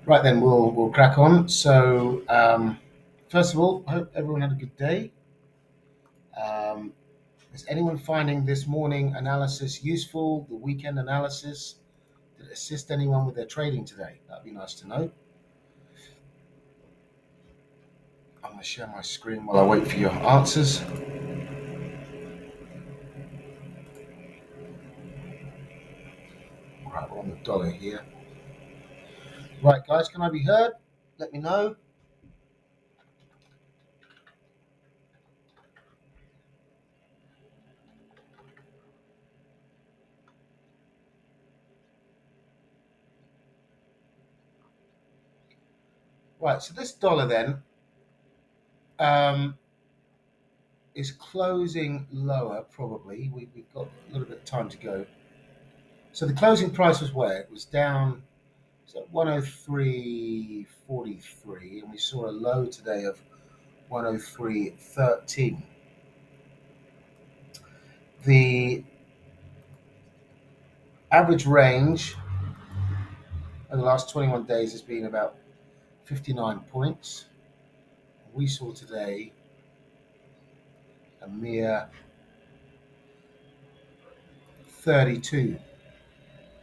Right then, we'll crack on. So, first of all, I hope everyone had a good day. Um, is anyone finding this morning analysis useful? The weekend analysis, did it assist anyone with their trading today? That'd be nice to know. I'm going to share my screen while I wait for your answers. Right, we're on the dollar here. Right, guys, can I be heard? Let me know. Right, so this dollar then um, is closing lower. Probably we've got a little bit of time to go. So the closing price was where it was down. So 103.43, and we saw a low today of 103.13. The average range over the last 21 days has been about 59 points. We saw today a mere 32,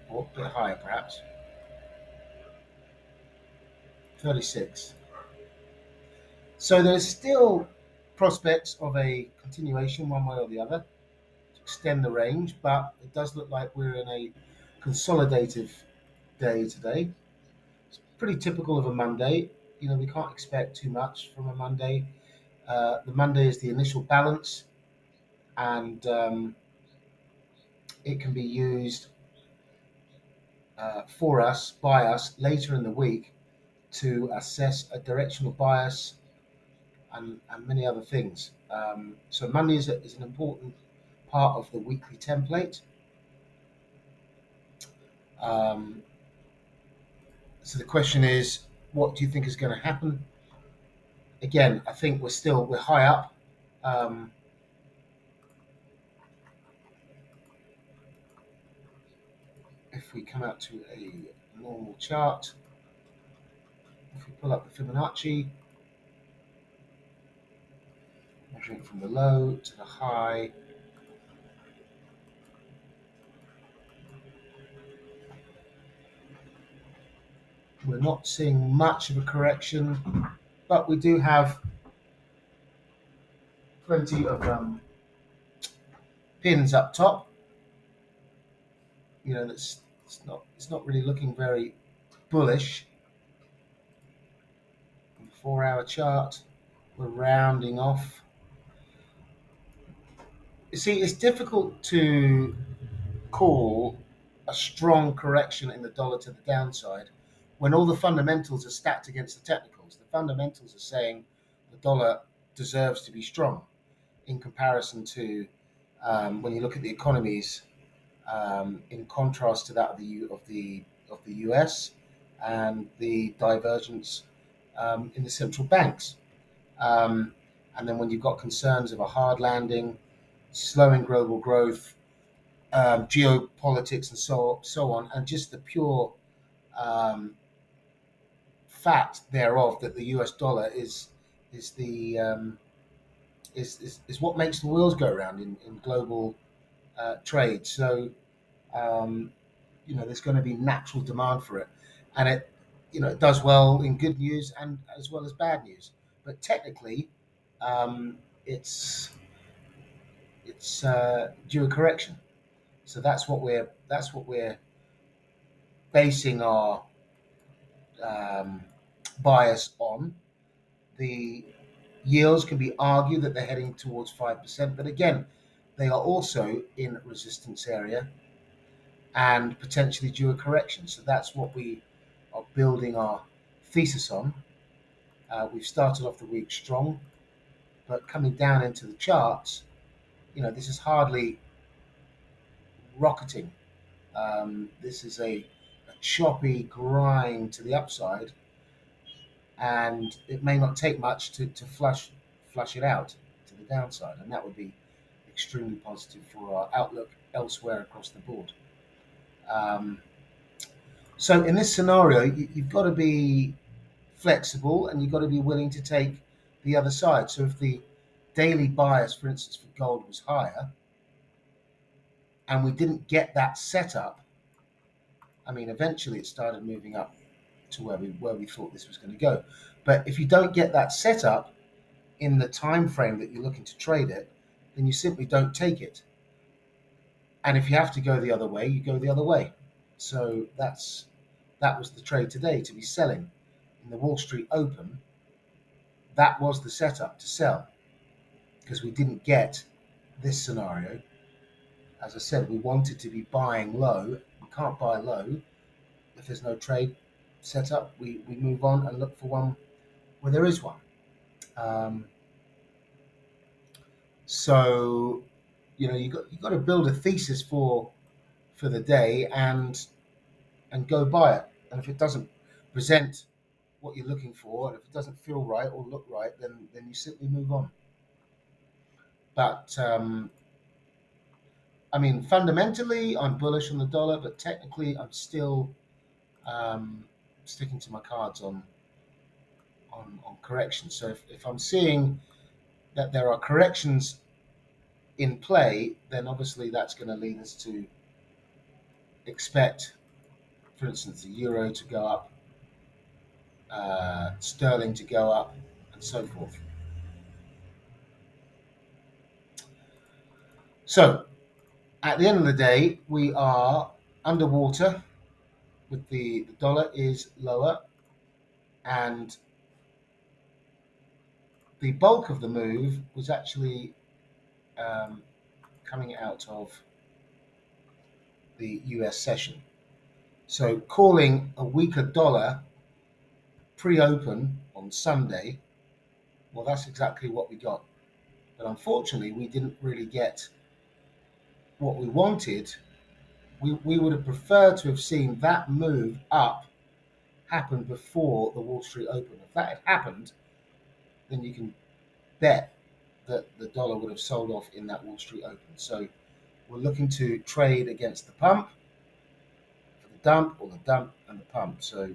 or a bit higher perhaps, 36. So there's still prospects of a continuation one way or the other to extend the range, but it does look like we're in a consolidative day today. It's pretty typical of a Monday. We can't expect too much from a Monday. The Monday is the initial balance, and it can be used for us, by us, later in the week to assess a directional bias and many other things. So Monday is an important part of the weekly template. Um, so the question is, what do you think is going to happen? Again, I think we're high up. Um, if we come out to a normal chart, if we pull up the Fibonacci, measuring from the low to the high, we're not seeing much of a correction, but we do have plenty of pins up top. That's it's not really looking very bullish. On the 4-hour chart, we're rounding off. You see, it's difficult to call a strong correction in the dollar to the downside when all the fundamentals are stacked against the technicals. The fundamentals are saying the dollar deserves to be strong in comparison to when you look at the economies, in contrast to that of the US and the divergence in the central banks. Um, and then when you've got concerns of a hard landing, slowing global growth, geopolitics, and so on, and just the pure um, fact thereof that the US dollar is the is what makes the wheels go round in global trade. So um, there's going to be natural demand for it, and it does well in good news and as well as bad news. But technically, um, it's it's due a correction. So that's what we're basing our um, bias on. The yields can be argued that they're heading towards 5%, but again, they are also in resistance area and potentially due a correction. So that's what we are building our thesis on. We've started off the week strong, but coming down into the charts, this is hardly rocketing. This is a choppy grind to the upside, and it may not take much to flush it out to the downside, and that would be extremely positive for our outlook elsewhere across the board. Um, So in this scenario, you've got to be flexible and you've got to be willing to take the other side. So if the daily bias, for instance, for gold was higher and we didn't get that setup, I mean, eventually it started moving up to where we thought this was going to go. But if you don't get that setup in the time frame that you're looking to trade it, then you simply don't take it. And if you have to go the other way, you go the other way. So that was the trade today to be selling in the Wall Street Open. That was the setup to sell because we didn't get this scenario. As I said, we wanted to be buying low. We can't buy low if there's no trade set up. We move on and look for one where there is one. Um, so you got to build a thesis for the day and go buy it. And if it doesn't present what you're looking for, and if it doesn't feel right or look right, then you simply move on. But I mean, fundamentally, I'm bullish on the dollar, but technically, I'm still um, sticking to my cards on corrections. So if I'm seeing that there are corrections in play, then obviously that's going to lead us to expect, for instance, the euro to go up, sterling to go up, and so forth. So at the end of the day, we are underwater with the dollar is lower, and the bulk of the move was actually um, coming out of the US session. So calling a weaker dollar pre-open on Sunday, well, that's exactly what we got. But unfortunately, we didn't really get what we wanted. We would have preferred to have seen that move up happen before the Wall Street Open. If that had happened, then you can bet that the dollar would have sold off in that Wall Street Open. So we're looking to trade against the pump, for the dump, or the dump and the pump. So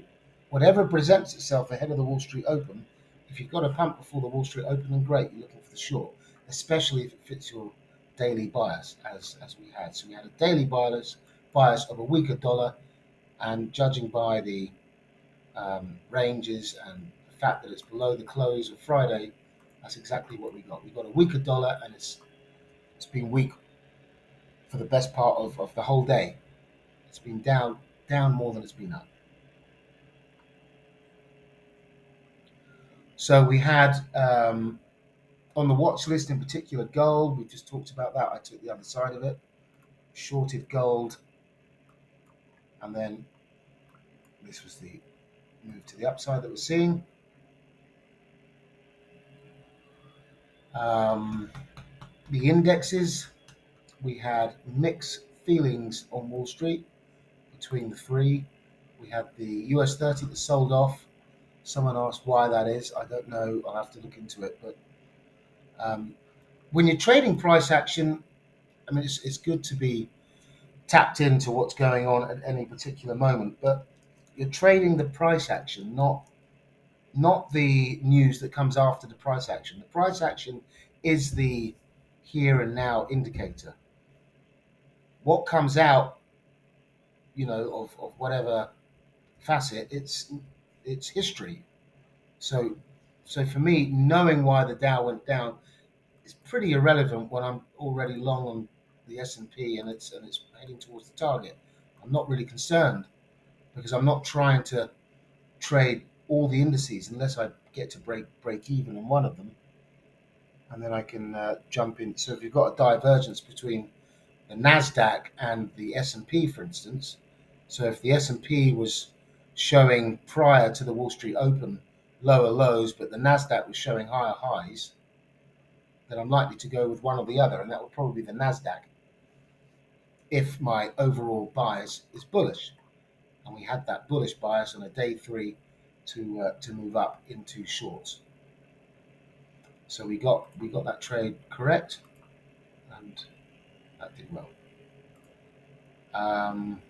whatever presents itself ahead of the Wall Street Open, if you've got a pump before the Wall Street Open, then great, you're looking for the short, especially if it fits your daily bias, as we had. So we had a daily bias of a weaker dollar, and judging by the ranges and the fact that it's below the close of Friday, that's exactly what we got. We got a weaker dollar, and it's been weak for the best part of the whole day. It's been down more than it's been up. So we had on the watch list in particular gold. We just talked about that. I took the other side of it, shorted gold, and then this was the move to the upside that we're seeing. Um, the indexes, we had mixed feelings on Wall Street between the three. We had the US 30 that sold off. Someone asked why that is. I don't know. I'll have to look into it. But um, when you're trading price action, I mean, it's good to be tapped into what's going on at any particular moment. But you're trading the price action, not the news that comes after the price action. The price action is the here and now indicator. What comes out, of whatever facet, it's history. So so for me, knowing why the Dow went down is pretty irrelevant when I'm already long on the S&P and it's heading towards the target. I'm not really concerned because I'm not trying to trade all the indices unless I get to break even in one of them, and then I can jump in. So if you've got a divergence between the Nasdaq and the S&P, for instance, so if the S&P was showing prior to the Wall Street Open lower lows, but the Nasdaq was showing higher highs, then I'm likely to go with one or the other, and that would probably be the Nasdaq if my overall bias is bullish. And we had that bullish bias on a day three to move up into shorts. So we got that trade correct, and that did well. Um,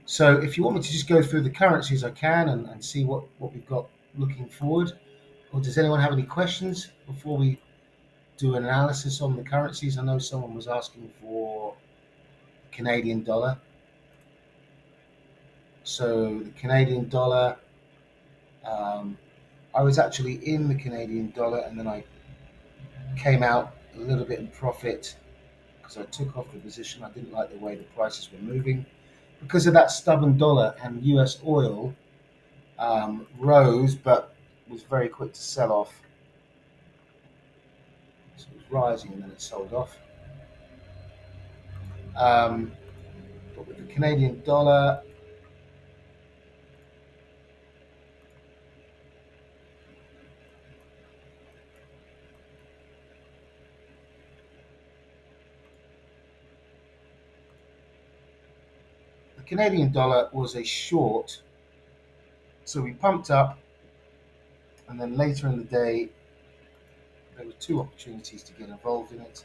So if you want me to just go through the currencies, I can and see what we've got looking forward. Or does anyone have any questions before we do an analysis on the currencies? I know someone was asking for Canadian dollar. So the Canadian dollar, um, I was actually in the Canadian dollar and then I came out a little bit in profit because I took off the position. I didn't like the way the prices were moving. Because of that stubborn dollar, and US oil rose but was very quick to sell off. So it was rising and then it sold off. Um, but with the Canadian dollar, was a short. So we pumped up, and then later in the day, there were two opportunities to get involved in it.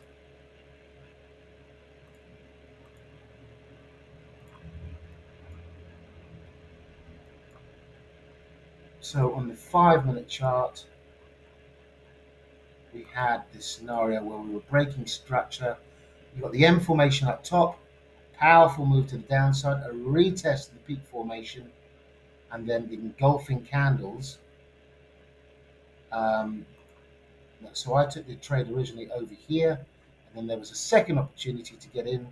So on the 5 minute chart, we had this scenario where we were breaking structure. You got the M formation up top, powerful move to the downside, a retest of the peak formation, and then the engulfing candles. Um, so I took the trade originally over here, and then there was a second opportunity to get in,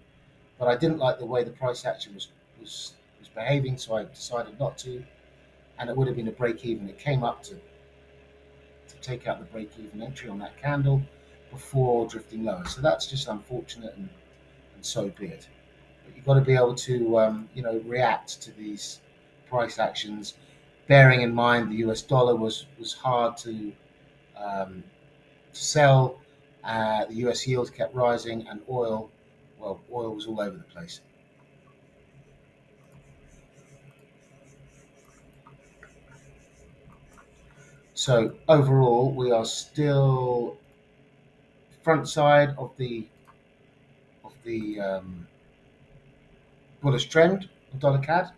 but I didn't like the way the price action was behaving, so I decided not to, and it would have been a break even. It came up to take out the break even entry on that candle before drifting lower. So that's just unfortunate, and so be it. But you've got to be able to react to these price actions, bearing in mind the US dollar was hard to sell. The US yields kept rising, and oil was all over the place. So overall, we are still front side of the bullish trend of dollar CAD,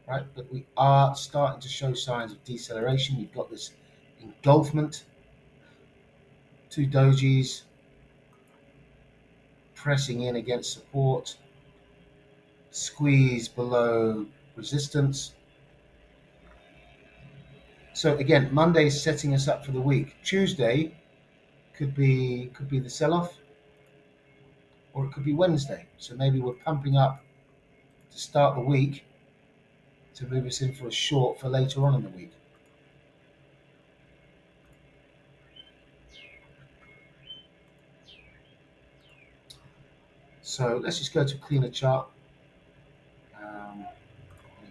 right? But we are starting to show signs of deceleration. You've got this engulfment, two dojis pressing in against support, squeeze below resistance. So again, Monday is setting us up for the week. Tuesday could be the sell-off, or it could be Wednesday. So maybe we're pumping up to start the week to move us in for a short for later on in the week. So let's just go to a cleaner chart.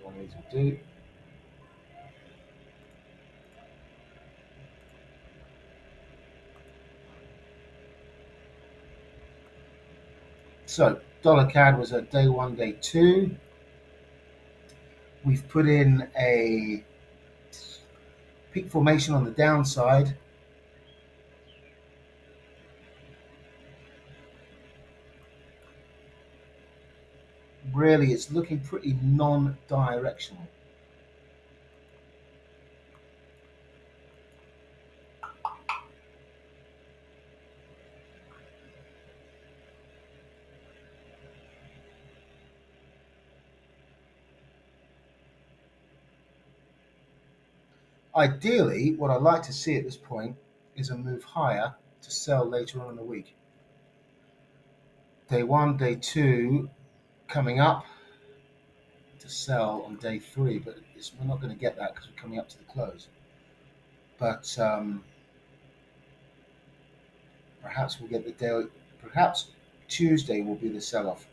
What I need to do. So dollar CAD was a day one, day two. We've put in a peak formation on the downside. Really, it's looking pretty non-directional. Ideally, what I'd like to see at this point is a move higher to sell later on in the week. Day one, day two coming up to sell on day three, but we're not going to get that because we're coming up to the close. But perhaps we'll get the day. Perhaps Tuesday will be the sell-off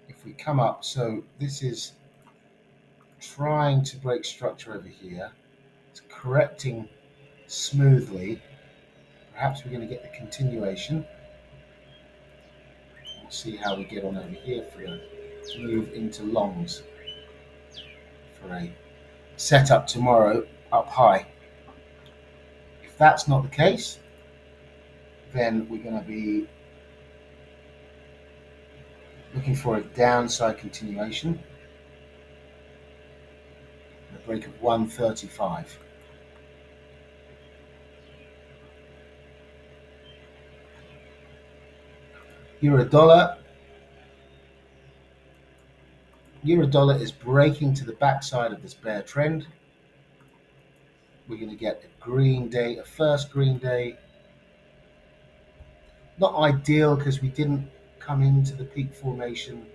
if we come up. So this is trying to break structure over here. It's correcting smoothly. Perhaps we're going to get the continuation. We'll see how we get on over here for a move into longs for a setup tomorrow up high. If that's not the case, then we're going to be Looking for a downside continuation. A break of 135. Euro dollar. Euro dollar is breaking to the backside of this bear trend. We're going to get a green day, a first green day. Not ideal because we didn't come into the peak formation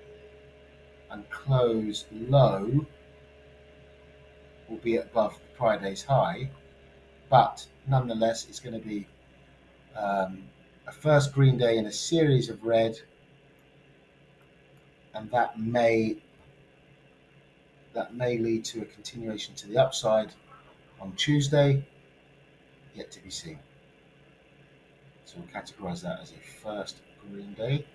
and close low, albeit above the prior day's high. But nonetheless, it's going to be a first green day in a series of red, and that may lead to a continuation to the upside on Tuesday, yet to be seen. So we'll categorize that as a first green day.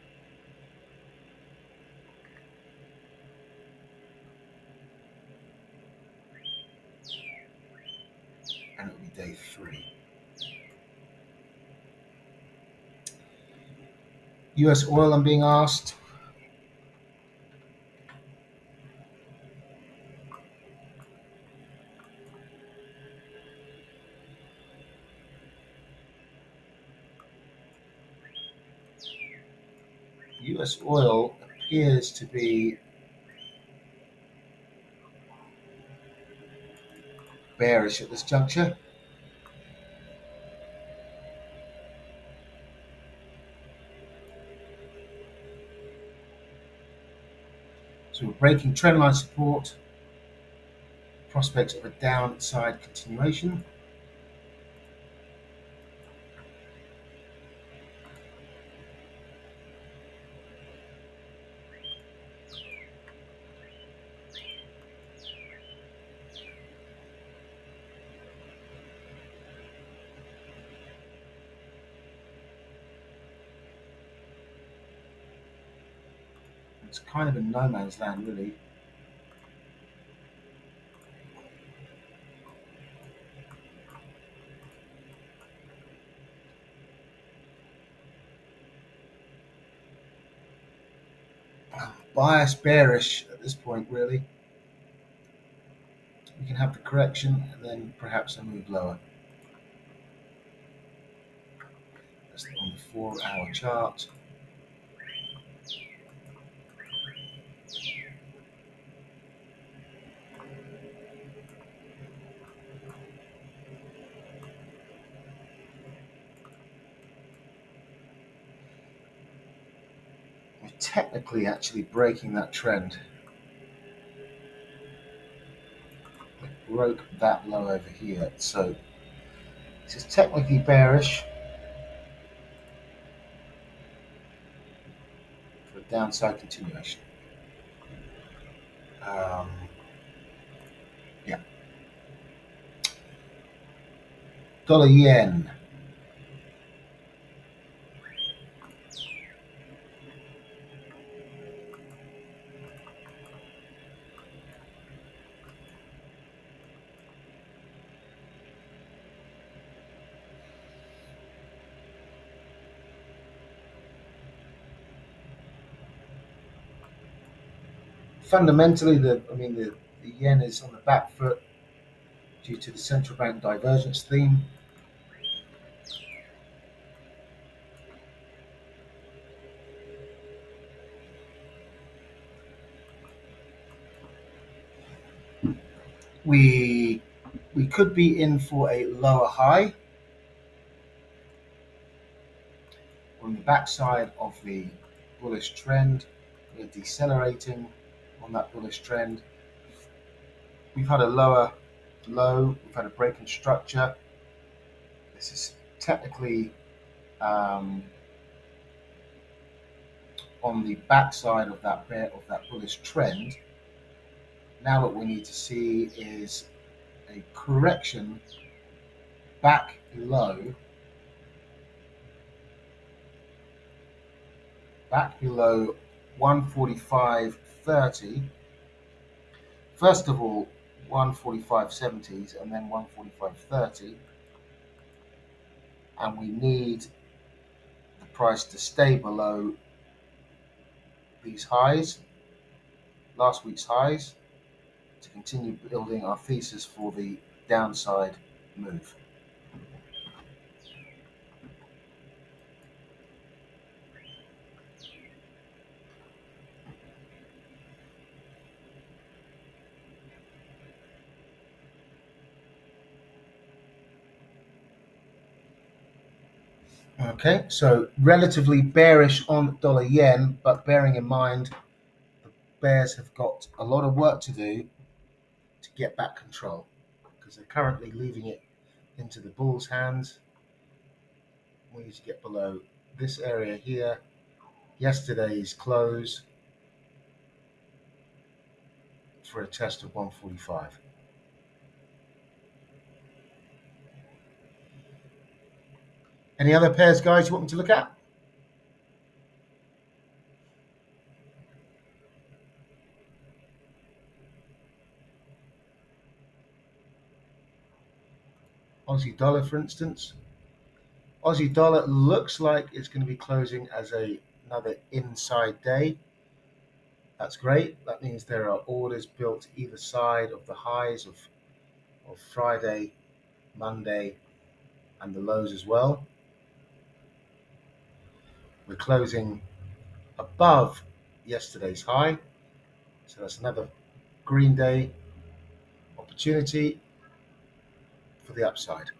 And it'll be day 3. US oil, I'm being asked. US oil appears to be bearish at this juncture. So we're breaking trendline support, prospects of a downside continuation. It's kind of a no man's land, really. Bias bearish at this point, really. We can have the correction and then perhaps a move lower. That's on the 4-hour chart. We're technically actually breaking that trend. We broke that low over here, so this is technically bearish for a downside continuation. Yeah. Dollar yen. Fundamentally, the yen is on the back foot due to the central bank divergence theme. We could be in for a lower high on the backside of the bullish trend. We're decelerating on that bullish trend. We've had a lower low, we've had a break in structure. This is technically on the backside of that bullish trend. Now what we need to see is a correction back below 145.30. First of all, 145.70s and then 145.30, and we need the price to stay below these highs, last week's highs, to continue building our thesis for the downside move. Okay, so relatively bearish on dollar yen, but bearing in mind the bears have got a lot of work to do to get back control because they're currently leaving it into the bulls' hands. We need to get below this area here, yesterday's close, for a test of 145. Any other pairs, guys, you want me to look at? Aussie dollar, for instance. Aussie dollar looks like it's going to be closing as another inside day. That's great. That means there are orders built either side of the highs of Friday, Monday, and the lows as well. We're closing above yesterday's high, so that's another green day opportunity for the upside.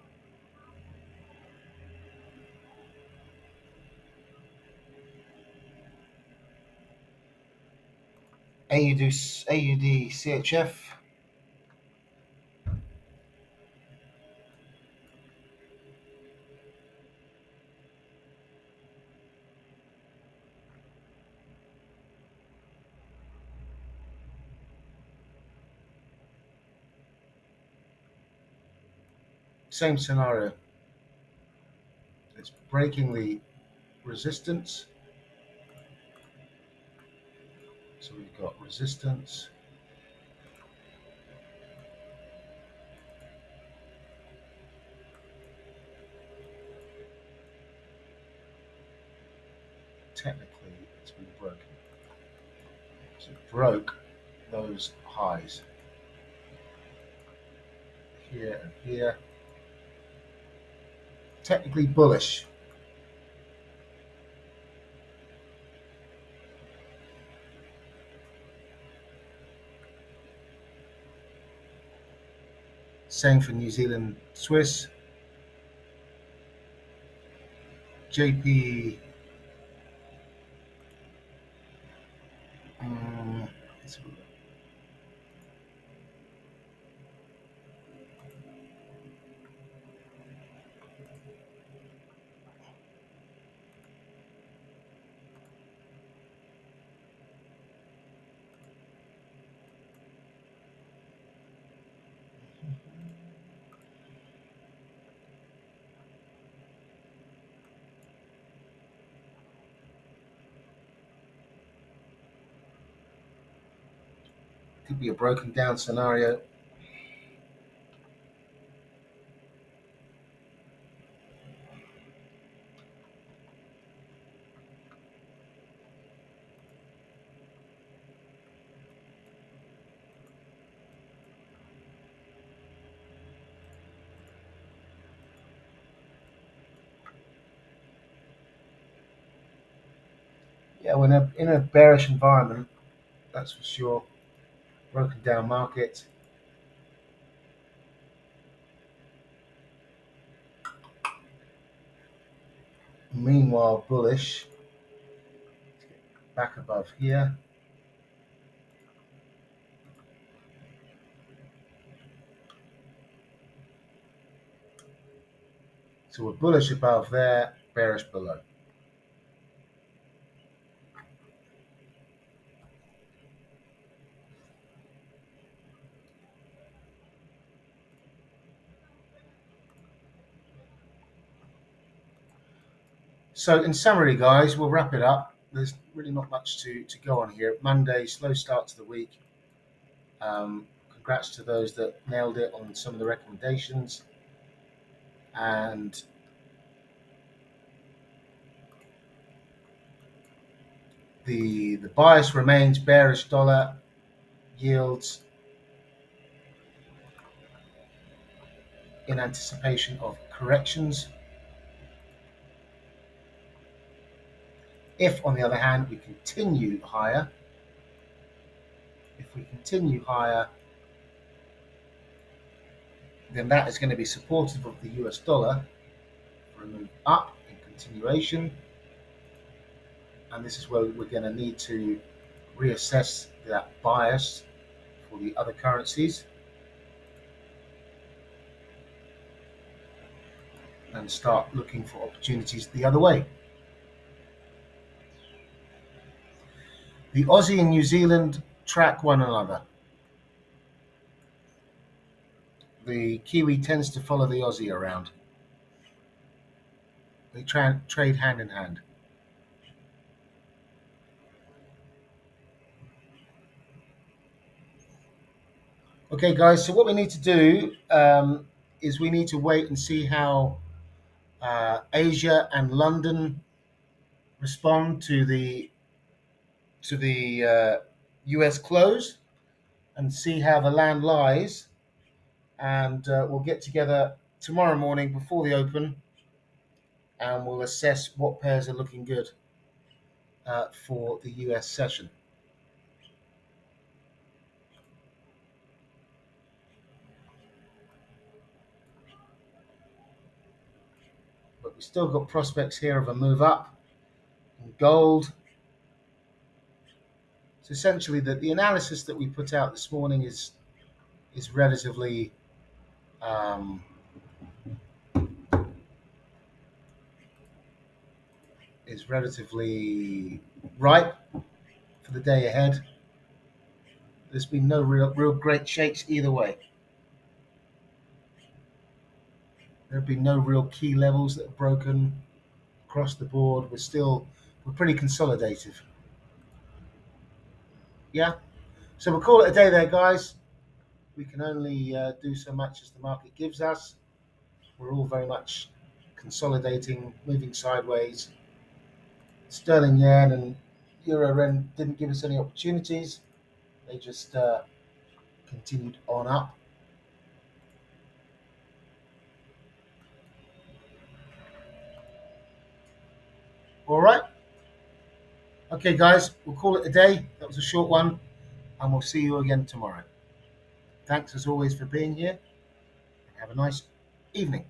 AUD CHF. Same scenario. It's breaking the resistance. So we've got resistance. Technically, it's been broken. So it broke those highs here and here. Technically bullish. Same for New Zealand, Swiss. JP. Um, could be a broken down scenario. Yeah, we're in a bearish environment, that's for sure. Broken down market. Meanwhile, bullish. Back above here. So we're bullish above there, bearish below. So in summary, guys, we'll wrap it up. There's really not much to go on here. Monday, slow start to the week. Congrats to those that nailed it on some of the recommendations. And The bias remains bearish dollar yields in anticipation of corrections. If, on the other hand, we continue higher, then that is going to be supportive of the US dollar for a move up in continuation. And this is where we're going to need to reassess that bias for the other currencies and start looking for opportunities the other way. The Aussie and New Zealand track one another. The Kiwi tends to follow the Aussie around. They trade hand in hand. Okay, guys, so what we need to do is we need to wait and see how Asia and London respond to the US close and see how the land lies. And we'll get together tomorrow morning before the open and we'll assess what pairs are looking good for the US session. But we've still got prospects here of a move up in gold. So essentially, the analysis that we put out this morning is relatively um, ripe for the day ahead. There's been no real great shakes either way. There have been no real key levels that are broken across the board. We're pretty consolidative. Yeah. So we'll call it a day there, guys. We can only do so much as the market gives us. We're all very much consolidating, moving sideways. Sterling yen and euro yen didn't give us any opportunities. They just continued on up. All right. Okay, guys, we'll call it a day. That was a short one, and we'll see you again tomorrow. Thanks as always for being here, and have a nice evening.